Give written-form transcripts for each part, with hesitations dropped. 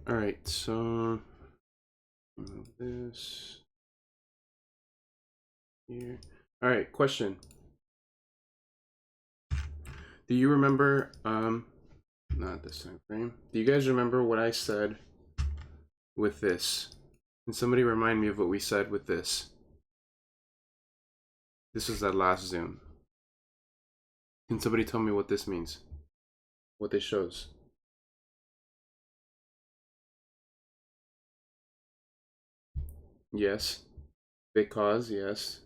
All right, so move this here. All right, question. Do you remember, not this time frame. Do you guys remember what I said with this? Can somebody remind me of what we said with this? This was that last Zoom. Can somebody tell me what this means? What this shows? Yes. Because, yes.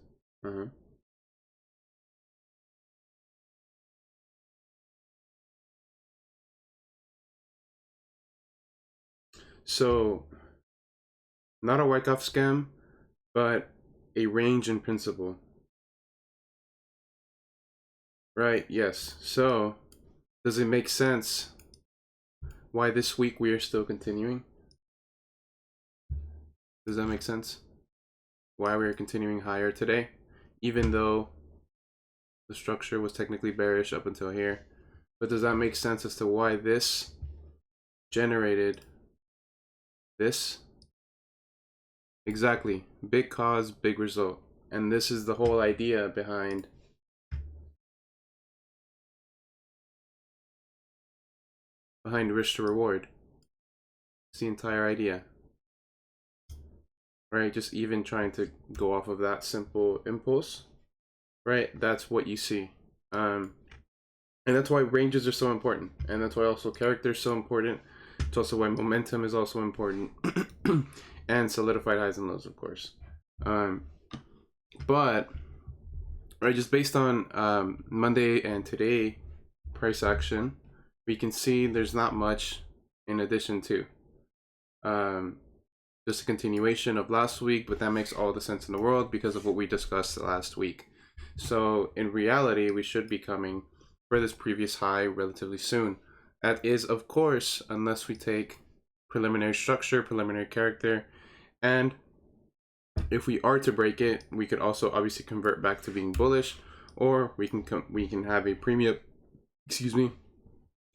So, not a Wyckoff scam, but a range in principle. Right, yes. So, does it make sense why this week we are still continuing? Does that make sense? Why we are continuing higher today, even though the structure was technically bearish up until here. But does that make sense as to why this generated this? Exactly. Big cause, big result. And this is the whole idea behind risk to reward. It's the entire idea. Right? Just even trying to go off of that simple impulse. Right? That's what you see. And that's why ranges are so important. And that's why also character is so important. It's also why momentum is also important. And solidified highs and lows, of course. But right, just based on Monday and today price action, we can see there's not much in addition to. Just a continuation of last week, but that makes all the sense in the world because of what we discussed last week. So in reality, we should be coming for this previous high relatively soon. That is, of course, unless we take preliminary structure, preliminary character, and if we are to break it, we could also obviously convert back to being bullish, or we can have a premium,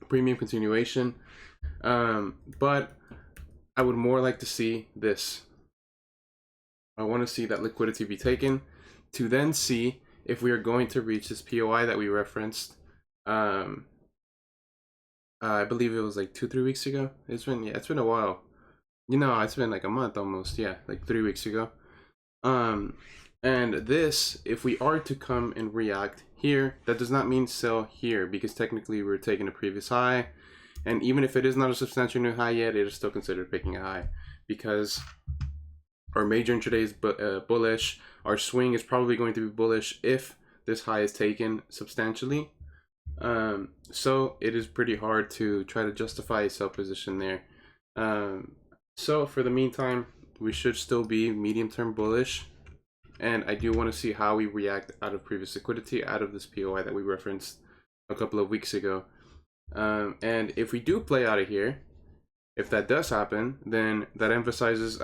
premium continuation. But I would more like to see this. I want to see that liquidity be taken to then see if we are going to reach this POI that we referenced. I believe it was like 2-3 weeks ago. It's been a while. It's been like a month almost. Yeah, like 3 weeks ago. And this, if we are to come and react here, that does not mean sell here, because technically we're taking a previous high. And even if it is not a substantial new high yet, it is still considered picking a high, because our major intraday is bullish. Our swing is probably going to be bullish if this high is taken substantially. So it is pretty hard to try to justify a sell position there. So for the meantime, we should still be medium-term bullish. And I do want to see how we react out of previous liquidity, out of this POI that we referenced a couple of weeks ago. And if we do play out of here, if that does happen, then that emphasizes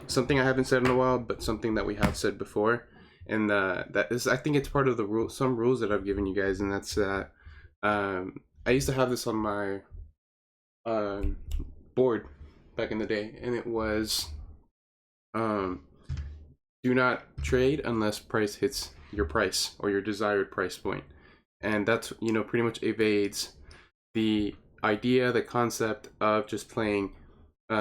something I haven't said in a while, but something that we have said before. And that is, I think it's part of the rule, some rules that I've given you guys, and that's that I used to have this on my board back in the day, and it was do not trade unless price hits your price or your desired price point. And that's, pretty much evades the idea, the concept of just playing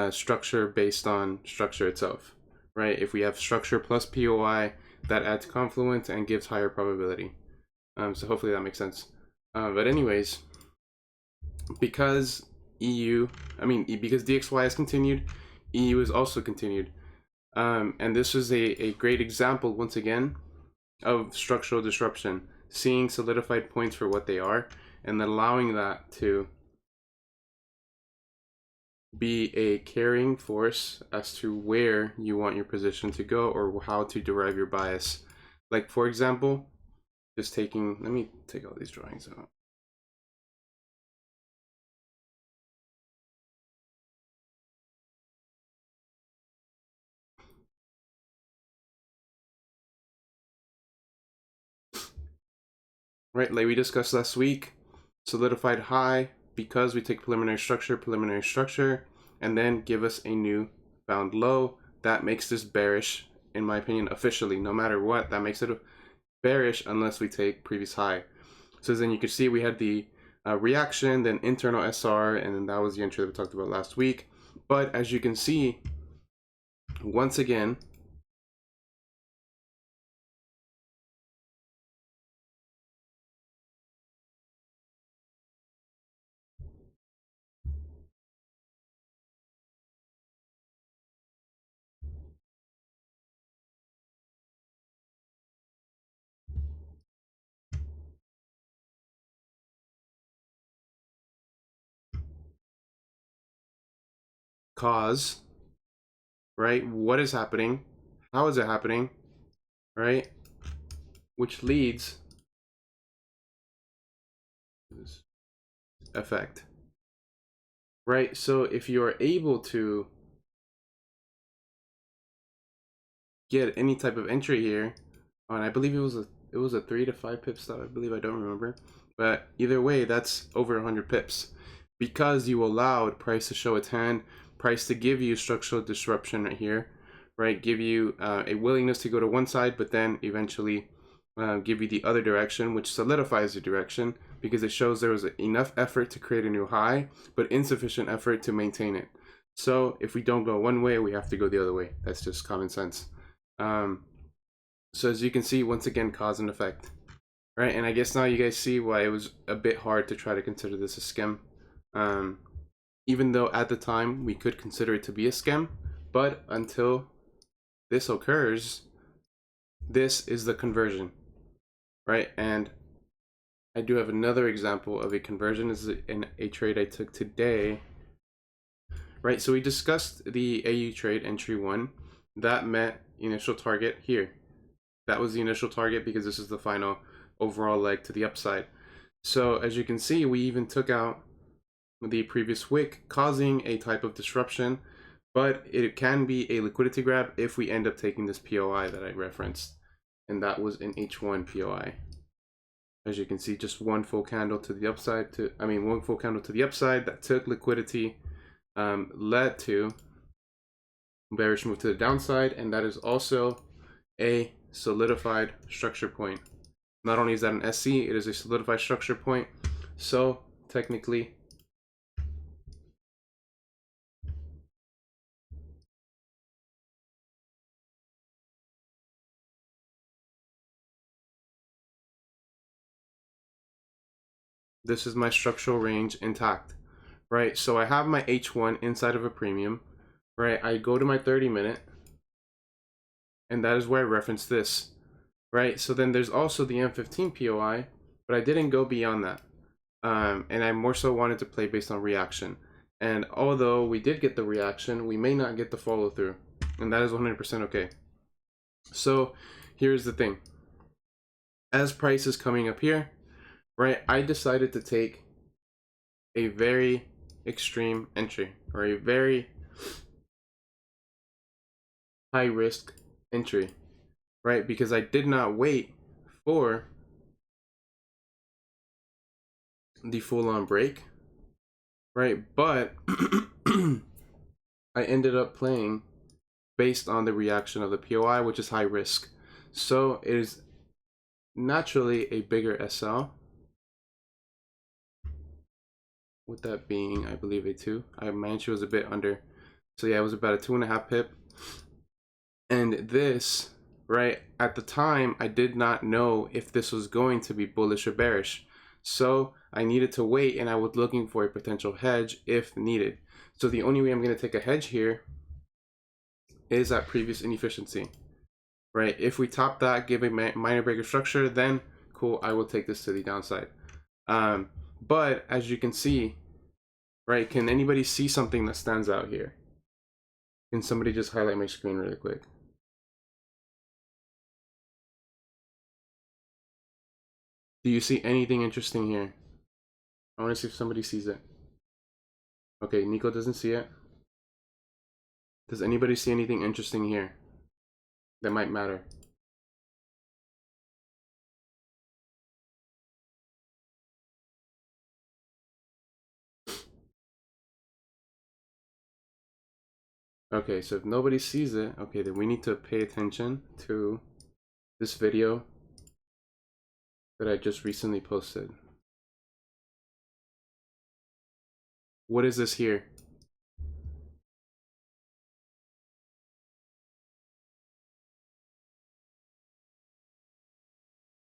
structure based on structure itself, right? If we have structure plus POI, that adds confluence and gives higher probability. So hopefully that makes sense. But anyways, because because DXY has continued, EU is also continued. And this is a great example, once again, of structural disruption, seeing solidified points for what they are, and then allowing that to be a carrying force as to where you want your position to go or how to derive your bias. Like, for example, just let me take all these drawings out. Right, like we discussed last week, solidified high because we take preliminary structure, and then give us a new found low. That makes this bearish, in my opinion, officially. No matter what, that makes it bearish unless we take previous high. So then you can see we had the reaction, then internal SR, and then that was the entry that we talked about last week. But as you can see, once again, cause, right? What is happening? How is it happening? Right? Which leads to this effect. Right? So if you are able to get any type of entry here, and I believe it was a 3 to 5 pip stop, I believe, I don't remember. But either way, that's over 100 pips. Because you allowed price to show its hand, price to give you structural disruption right here, right? Give you a willingness to go to one side, but then eventually give you the other direction, which solidifies the direction because it shows there was enough effort to create a new high, but insufficient effort to maintain it. So if we don't go one way, we have to go the other way. That's just common sense. So as you can see, once again, cause and effect, right? And I guess now you guys see why it was a bit hard to try to consider this a scam. Even though at the time we could consider it to be a scam, but until this occurs, this is the conversion, right? And I do have another example of a conversion. This is in a trade I took today, right? So we discussed the AU trade entry 1 that met initial target here. That was the initial target because this is the final overall leg to the upside. So as you can see, we even took out the previous wick, causing a type of disruption, but it can be a liquidity grab if we end up taking this POI that I referenced, and that was an H1 POI. As you can see, just one full candle to the upside one full candle to the upside that took liquidity, led to bearish move to the downside, and that is also a solidified structure point. Not only is that an SC, it is a solidified structure point. So technically, this is my structural range intact, right? So I have my H1 inside of a premium, right? I go to my 30-minute, and that is where I reference this, right? So then there's also the M15 POI, but I didn't go beyond that. And I more so wanted to play based on reaction. And although we did get the reaction, we may not get the follow through, and that is 100% okay. So here's the thing. As price is coming up here, right, I decided to take a very extreme entry, or a very high risk entry, right? Because I did not wait for the full on break, right? But I ended up playing based on the reaction of the POI, which is high risk. So it is naturally a bigger SL. With that being, I believe a 2. My entry was a bit under. So yeah, it was about a 2.5 pip. And this, right, at the time, I did not know if this was going to be bullish or bearish. So I needed to wait, and I was looking for a potential hedge if needed. So the only way I'm going to take a hedge here is at previous inefficiency, right? If we top that, give a minor breaker structure, then cool, I will take this to the downside. But as you can see, right, can anybody see something that stands out here? Can somebody just highlight my screen really quick? Do you see anything interesting here? I want to see if somebody sees it. Okay, Nico doesn't see it. Does anybody see anything interesting here that might matter? Okay, so if nobody sees it, okay, then we need to pay attention to this video that I just recently posted. What is this here?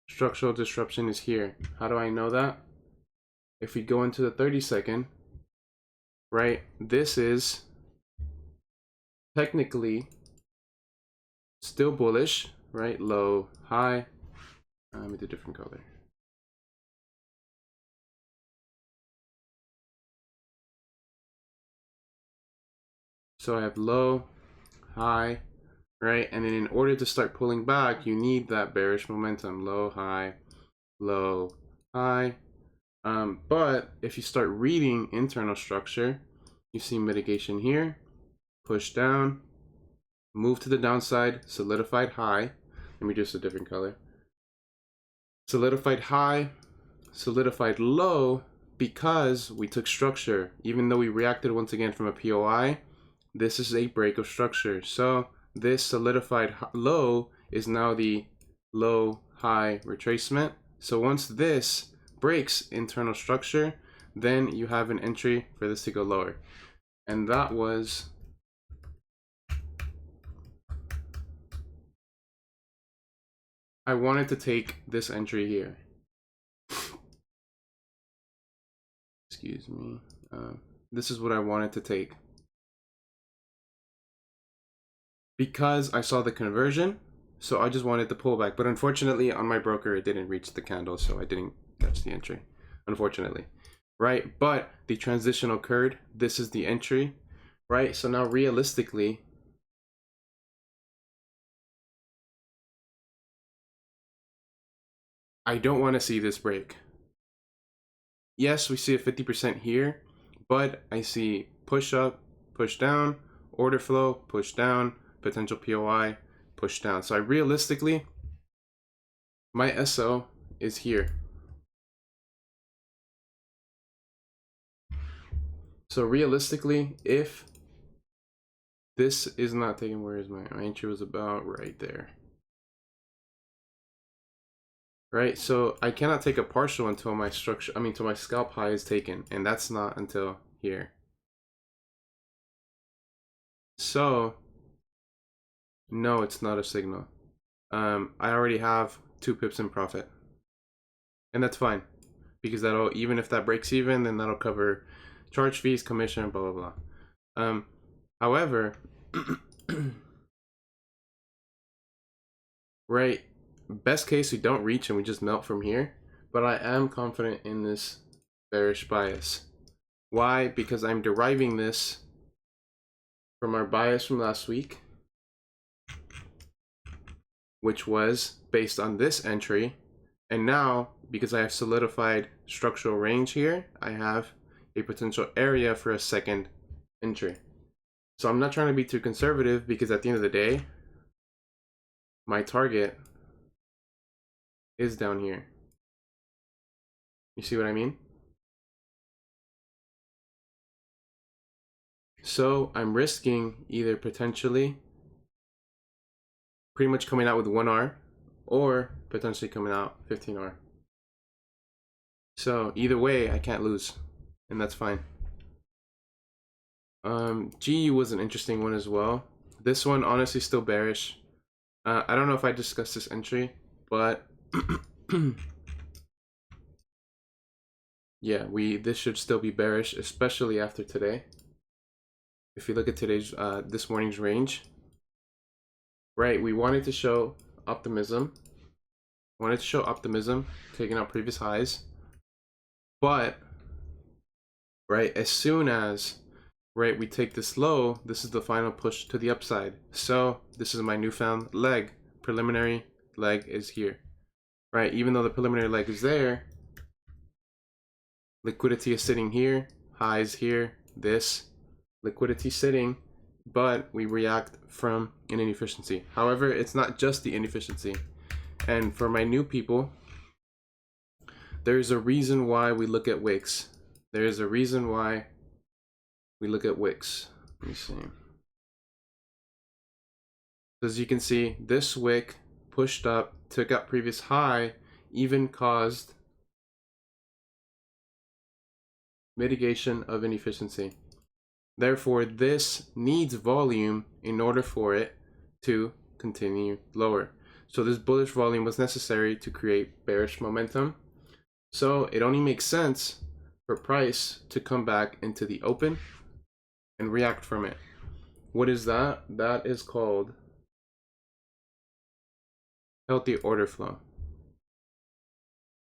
Structural disruption is here. How do I know that? If we go into the 30-second, right, this is technically still bullish, right? Low, high. Let me do a different color. So I have low, high, right? And then in order to start pulling back, you need that bearish momentum. Low, high, low, high. But if you start reading internal structure, you see mitigation here, push down, move to the downside, solidified high. Let me just a different color. Solidified high, solidified low, because we took structure. Even though we reacted once again from a POI, this is a break of structure. So this solidified low is now the low high retracement. So once this breaks internal structure, then you have an entry for this to go lower. And that was I wanted to take this entry here. Excuse me. This is what I wanted to take. Because I saw the conversion, so I just wanted to pull back. But unfortunately, on my broker, it didn't reach the candle, so I didn't catch the entry, unfortunately. Right? But the transition occurred. This is the entry, right? So now realistically, I don't want to see this break. Yes, we see a 50% here, but I see push up, push down, order flow, push down, potential POI, push down. So I realistically, my SO is here. So realistically, if this is not taken, where is my entry was about right there. Right, so I cannot take a partial until my structure, until my scalp high is taken, and that's not until here. So, no, it's not a signal. I already have 2 pips in profit. And that's fine, because that'll, even if that breaks even, then that'll cover charge fees, commission, blah, blah, blah. However, right, best case, we don't reach and we just melt from here, but I am confident in this bearish bias. Why? Because I'm deriving this from our bias from last week, which was based on this entry. And now, because I have solidified structural range here, I have a potential area for a second entry. So I'm not trying to be too conservative, because at the end of the day, my target is down here. You see what I mean? So I'm risking either potentially pretty much coming out with 1R or potentially coming out 15R. So either way, I can't lose, and that's fine. GU was an interesting one as well. This one, honestly, still bearish. I don't know if I discussed this entry, but yeah, this should still be bearish, especially after today. If you look at today's this morning's range, right, we wanted to show optimism. Taking out previous highs. But right, as soon as we take this low, this is the final push to the upside. So this is my newfound leg. Preliminary leg is here. Right, even though the preliminary leg is there, liquidity is sitting here, highs here, this liquidity sitting, but we react from an inefficiency. However, it's not just the inefficiency. And for my new people, there's a reason why we look at wicks. There's a reason why we look at wicks. Let me see. As you can see, this wick pushed up, took out previous high, even caused mitigation of inefficiency. Therefore, this needs volume in order for it to continue lower. So this bullish volume was necessary to create bearish momentum. So it only makes sense for price to come back into the open and react from it. What is that? That is called healthy order flow.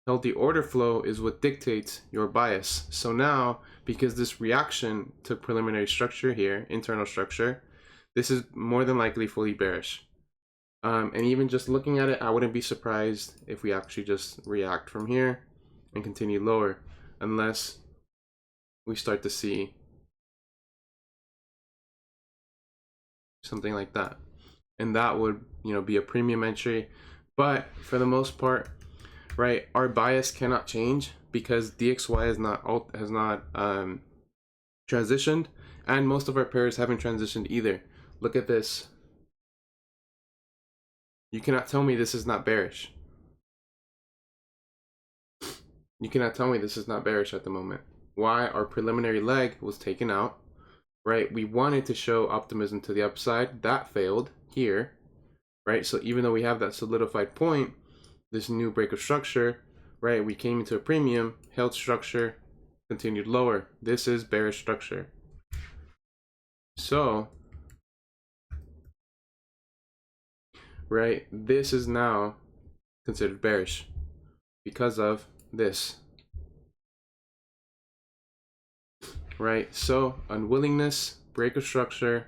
Healthy order flow is what dictates your bias. So now, because this reaction took preliminary structure here, internal structure, this is more than likely fully bearish. And even just looking at it, I wouldn't be surprised if we actually just react from here and continue lower, unless we start to see something like that. And that would, be a premium entry. But for the most part, right, our bias cannot change because DXY has not transitioned, and most of our pairs haven't transitioned either. Look at this. You cannot tell me this is not bearish. You cannot tell me this is not bearish at the moment. Why? Our preliminary leg was taken out, right? We wanted to show optimism to the upside. That failed here, right? So even though we have that solidified point, this new break of structure, right? We came into a premium, held structure, continued lower. This is bearish structure. So, right, this is now considered bearish because of this, right? So unwillingness, break of structure,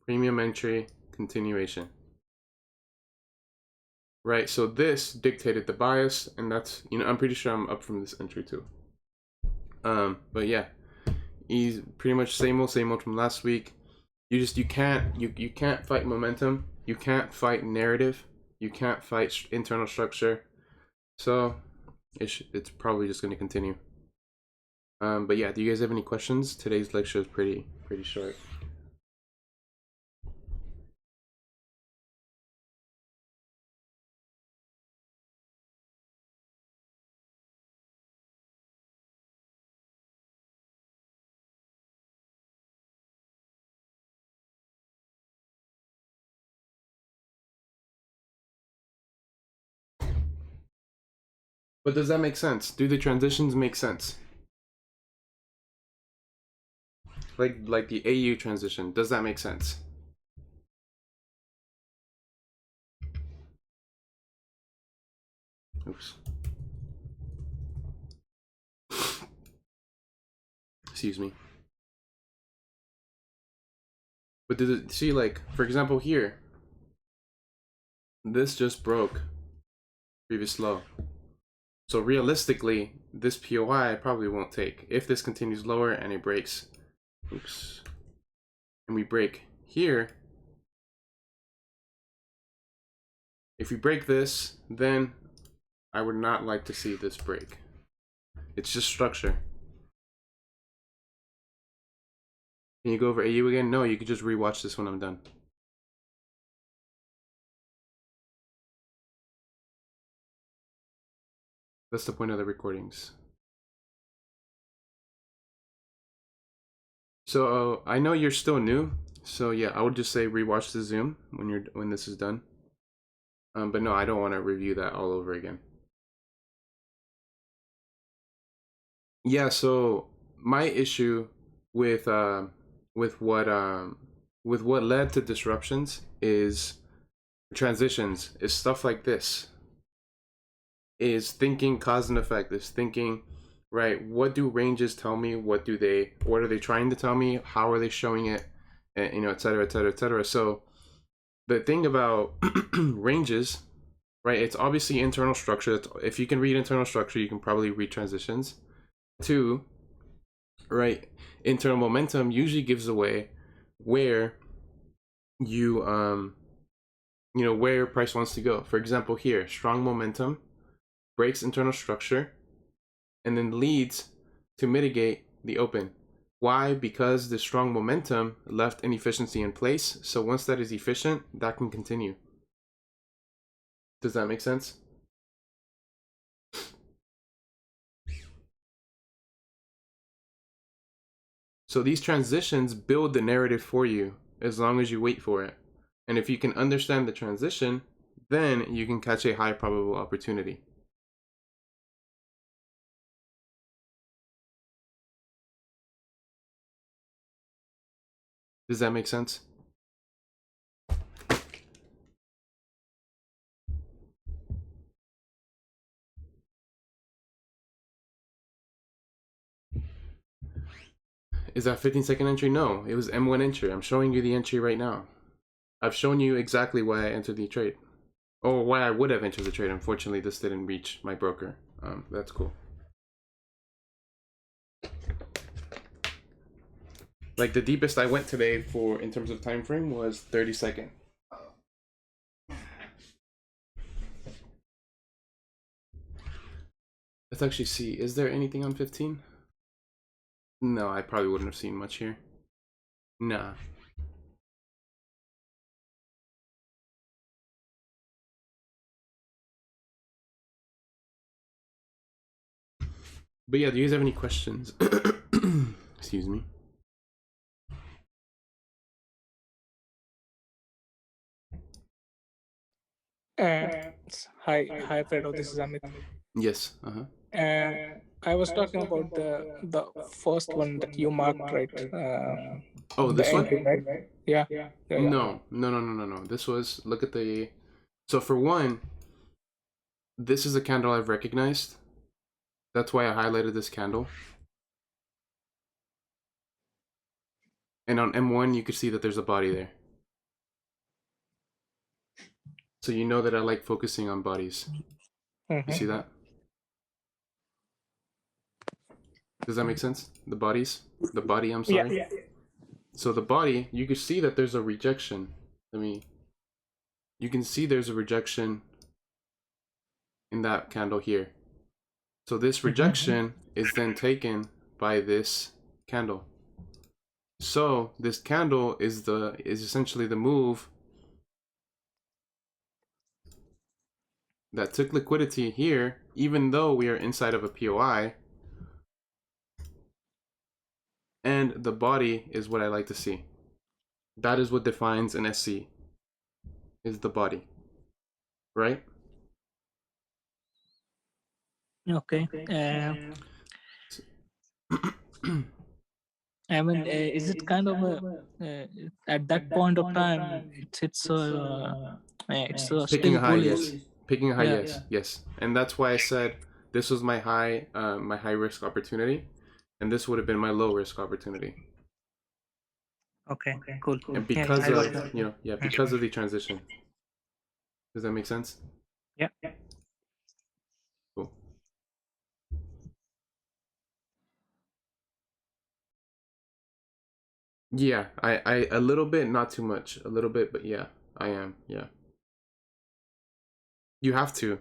premium entry, continuation, right? So this dictated the bias, and that's, I'm pretty sure I'm up from this entry too. But yeah, he's pretty much same old from last week. You can't fight momentum. You can't fight narrative. You can't fight internal structure. So it's probably just going to continue. But yeah, do you guys have any questions? Today's lecture is pretty short. But does that make sense? Do the transitions make sense? Like the AU transition, does that make sense? Oops. Excuse me. But did it see, like, for example here, this just broke previous low. So realistically, this POI probably won't take. If this continues lower and it breaks, oops, and we break here, if we break this, then I would not like to see this break. It's just structure. Can you go over AU again? No, you could just rewatch this when I'm done. That's the point of the recordings. So I know you're still new, so yeah, I would just say rewatch the Zoom when this is done. But no, I don't want to review that all over again. Yeah, so my issue with what led to disruptions is transitions, is stuff like this. Is thinking cause and effect, is thinking, right, what do ranges tell me? What are they trying to tell me? How are they showing it? And, et cetera, et cetera, et cetera. So the thing about ranges, right, it's obviously internal structure. If you can read internal structure, you can probably read transitions. 2, right, internal momentum usually gives away where you where price wants to go. For example, here, strong momentum breaks internal structure and then leads to mitigate the open. Why? Because the strong momentum left inefficiency in place. So once that is efficient, that can continue. Does that make sense? So these transitions build the narrative for you as long as you wait for it. And if you can understand the transition, then you can catch a high probable opportunity. Does that make sense? Is that 15-second entry? No, it was M1 entry. I'm showing you the entry right now. I've shown you exactly why I entered the trade. Or why I would have entered the trade. Unfortunately, this didn't reach my broker. That's cool. Like the deepest I went today for in terms of time frame was 30-second. Let's actually see. Is there anything on 15? No, I probably wouldn't have seen much here. Nah. But yeah, do you guys have any questions? Excuse me. Hi, Fredo. This is Amit. Yes. I was talking about the first one that you marked, right? Oh, The this one? entry, right? Yeah. No. This was, look at the, so for one, this is a candle I've recognized. That's why I highlighted this candle. And on M1, you could see that there's a body there. So you know that I like focusing on bodies. You see that? Does that make sense? The bodies? The body, I'm sorry. Yeah. So the body, you can see that there's a rejection. You can see there's a rejection in that candle here. So this rejection is then taken by this candle. So this candle is essentially the move that took liquidity here, even though we are inside of a POI. And the body is what I like to see. That is what defines an SC, is the body, right? Okay. I mean, is it kind of a at that point of time it's Picking still a high, bullish? yes. Picking a high, Yeah. yes. And that's why I said this was my high risk opportunity, and this would have been my low risk opportunity. Okay. Cool. And because I got of that. because of the transition. Does that make sense? Yeah. Cool. Yeah, I a little bit, not too much. A little bit, but yeah, I am. Yeah. You have to.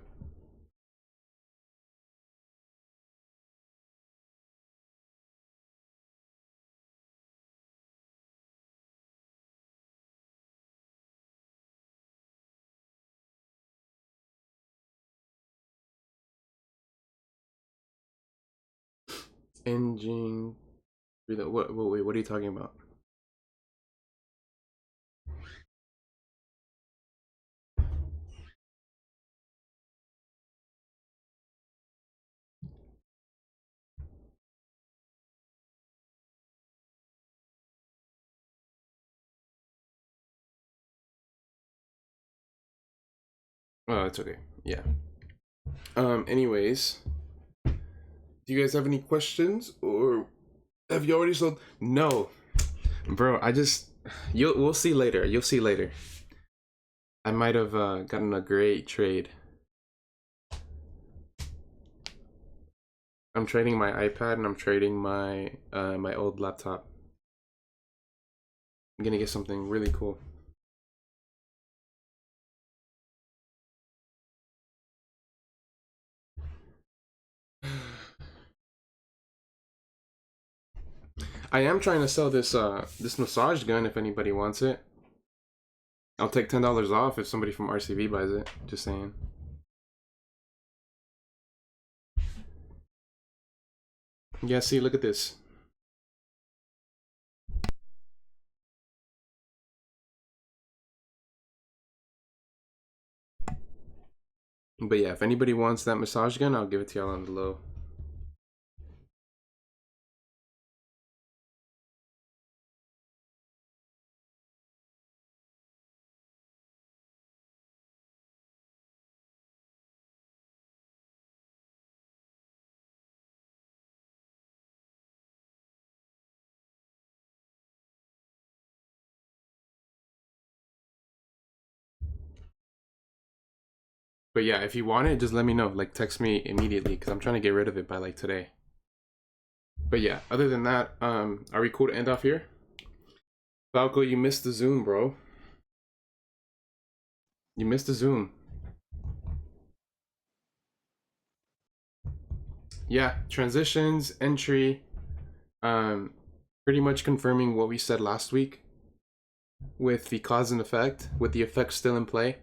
Engine. What wait, what are you talking about? Oh, it's okay. Yeah. Anyways, do you guys have any questions, or have you already sold? No, bro. We'll see later. You'll see later. I might have gotten a great trade. I'm trading my iPad and I'm trading my my old laptop. I'm gonna get something really cool. I am trying to sell this this massage gun if anybody wants it. I'll take $10 off if somebody from RCV buys it. Just saying. Yeah, see, look at this. But yeah, if anybody wants that massage gun, I'll give it to y'all on the low. But yeah, if you want it, just let me know. Like, text me immediately because I'm trying to get rid of it by like today. But yeah, other than that, are we cool to end off here? Falco, you missed the Zoom, bro. You missed the Zoom. Yeah, transitions, entry, pretty much confirming what we said last week with the cause and effect, with the effect still in play.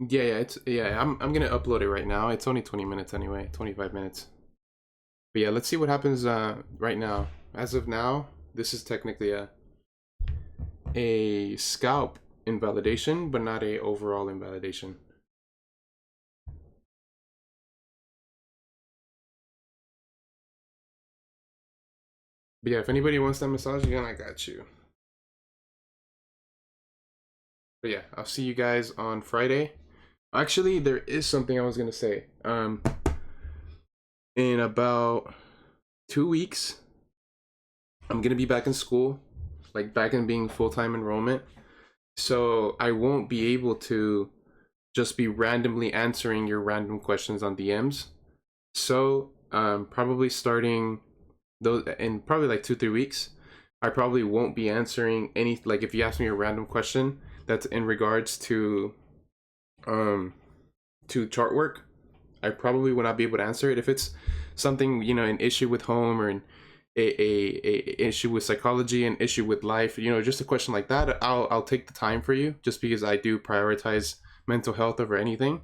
Yeah, I'm gonna upload it right now. It's only 20 minutes anyway, 25 minutes. But yeah, let's see what happens right now. As of now, this is technically a scalp invalidation, but not a overall invalidation. But yeah, if anybody wants that massage again, I got you. But yeah, I'll see you guys on Friday. Actually, there is something I was gonna say. In about 2 weeks, I'm gonna be back in school, like back in being full-time enrollment. So I won't be able to just be randomly answering your random questions on DMs. So probably starting those in probably like 2-3 weeks, I probably won't be answering any, like if you ask me a random question that's in regards to chart work, I probably will not be able to answer it. If it's something, you know, an issue with home or an a issue with psychology, an issue with life, you know, just a question like that, I'll take the time for you, just because I do prioritize mental health over anything.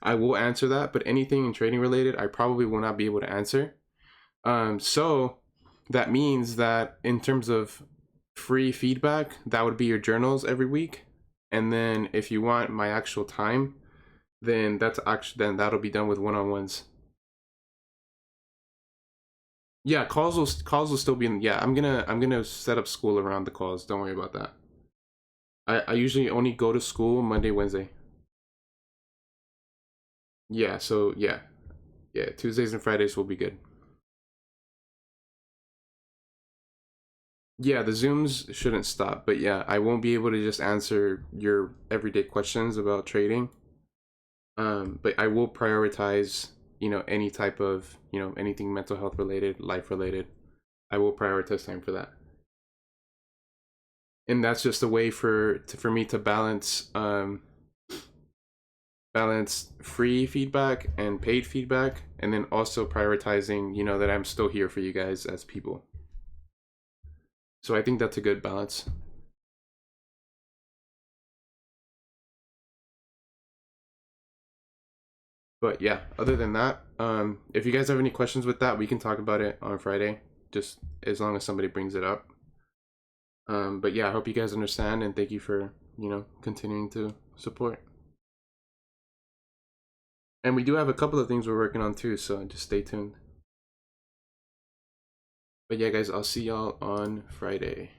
I will answer that, but anything in trading related, I probably will not be able to answer. So that means that in terms of free feedback, that would be your journals every week. And then if you want my actual time, then that'll be done with one-on-ones. Yeah, calls will still be in. Yeah, I'm gonna set up school around the calls. Don't worry about that. I usually only go to school Monday, Wednesday. Yeah, so yeah, Tuesdays and Fridays will be good. Yeah, the Zooms shouldn't stop, but yeah, I won't be able to just answer your everyday questions about trading. But I will prioritize, you know, any type of, you know, anything mental health related, life related. I will prioritize time for that. And that's just a way for me to balance balance free feedback and paid feedback, and then also prioritizing, you know, that I'm still here for you guys as people. So I think that's a good balance. But yeah, other than that, if you guys have any questions with that, we can talk about it on Friday, just as long as somebody brings it up. But yeah, I hope you guys understand, and thank you for, you know, continuing to support. And we do have a couple of things we're working on too, so just stay tuned. But yeah, guys, I'll see y'all on Friday.